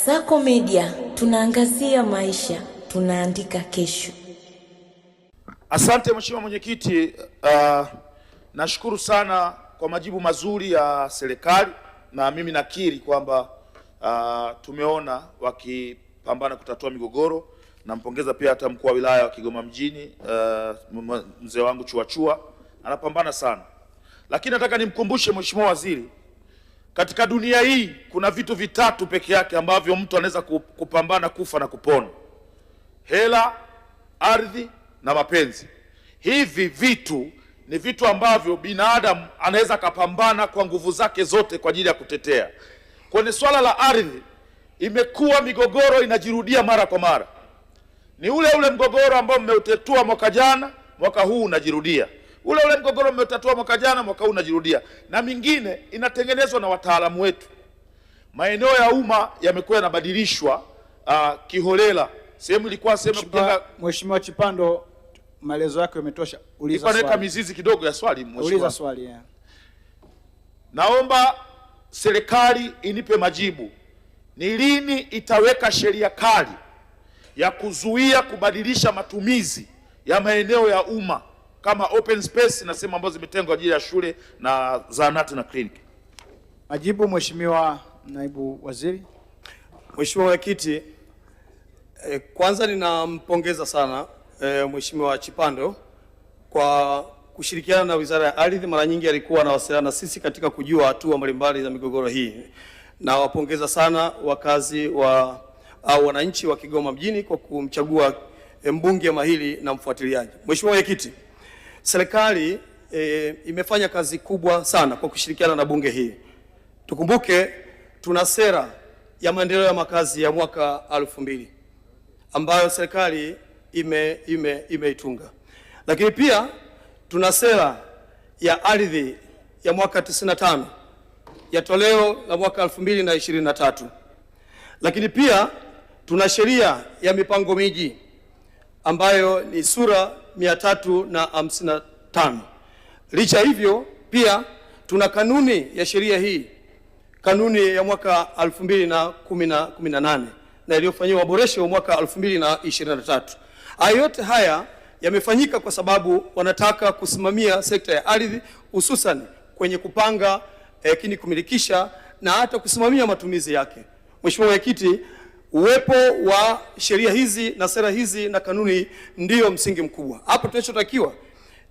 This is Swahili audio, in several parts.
Kasako Media, tunaangazia maisha, tunaandika kesho. Asante Mheshimiwa Mwenyekiti, nashukuru sana kwa majibu mazuri ya serikali, na mimi nakiri kwamba tumeona wakipambana kutatua migogoro. Nampongeza pia hata mkuu wa wilaya wa Kigoma mjini, mzee wangu Chuachua anapambana sana. Lakini nataka nimkumbushe Mheshimiwa Waziri, katika dunia hii kuna vitu vitatu peke yake ambavyo mtu anaweza kupambana kufa na kupona: hela, ardhi na mapenzi. Hivi vitu ni vitu ambavyo binadamu anaweza kupambana kwa nguvu zake zote kwa ajili ya kutetea. Kwenye swala la ardhi, imekuwa migogoro inajirudia mara kwa mara. Ni ule mgogoro ambao mmeutatua mwaka jana, mwaka huu unajirudia. Ule mgogoro mmeutatua mwaka jana, mwaka huu unajirudia. Na mingine inatengenezwa na wataalamu wetu. Maeneo ya umma yamekuwa yanabadilishwa kiholela. Sehemu ilikuwa sehemu kujenga. Mheshimiwa Chipando, maelezo yako yametosha. Uliza swali. Nilikuwa mizizi kidogo ya swali mheshimiwa. Uliza swali ya. Naomba serikali inipe majibu. Ni lini itaweka sheria kali ya kuzuia kubadilisha matumizi ya maeneo ya umma kama open space na sehemu ambazo zimetengwa kwa ajili ya shule na zahanati na kliniki? Majibu Mheshimiwa Naibu Waziri. Mheshimiwa Mwenyekiti, kwanza ninampongeza sana Mheshimiwa Chipando kwa kushirikiana na Wizara ya Ardhi. Mara nyingi alikuwa anawasiliana na sisi katika kujua hatua mbalimbali za migogoro hii. Na wapongeza sana wakazi au wananchi wa Kigoma mjini kwa kumchagua mbunge mahiri na mfuatiliaji. Mheshimiwa Mwenyekiti, serikali imefanya kazi kubwa sana kwa kushirikiana na bunge hii. Tukumbuke tuna sera ya maendeleo ya makazi ya mwaka 2000 ambayo serikali imeitunga. Lakini pia tuna sera ya ardhi ya mwaka 95 ya toleo la mwaka 2023. Lakini pia tuna sheria ya mipango miji ambayo ni sura 355. Licha hivyo pia tuna kanuni ya sheria hii, kanuni ya mwaka 2018 na iliyofanyiwa maboresho mwaka 2023. Yote haya yamefanyika kwa sababu wanataka kusimamia sekta ya ardhi, hususan kwenye kupanga, lakini kumilikisha na hata kusimamia matumizi yake. Mheshimiwa Mwenyekiti, uwepo wa sheria hizi na sera hizi na kanuni ndiyo msingi mkubwa. Hapo tunachotakiwa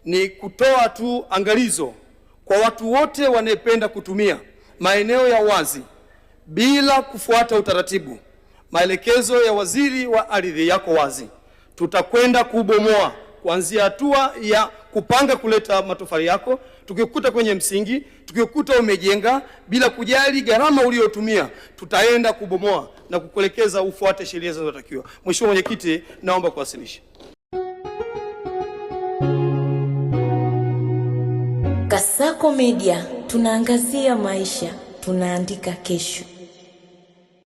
ni kutoa tu angalizo kwa watu wote wanayependa kutumia maeneo ya wazi bila kufuata utaratibu. Maelekezo ya Waziri wa Ardhi yako wazi. Tutakwenda kubomoa kuanzia hatua ya kupanga kuleta matofali yako, tukikuta kwenye msingi, tukikuta umejenga bila kujali gharama uliyotumia, tutaenda kubomoa na kukuelekeza ufuate sheria zinazotakiwa. Mheshimiwa Mwenyekiti, naomba kuwasilisha. Kasako Media, tunaangazia maisha, tunaandika kesho.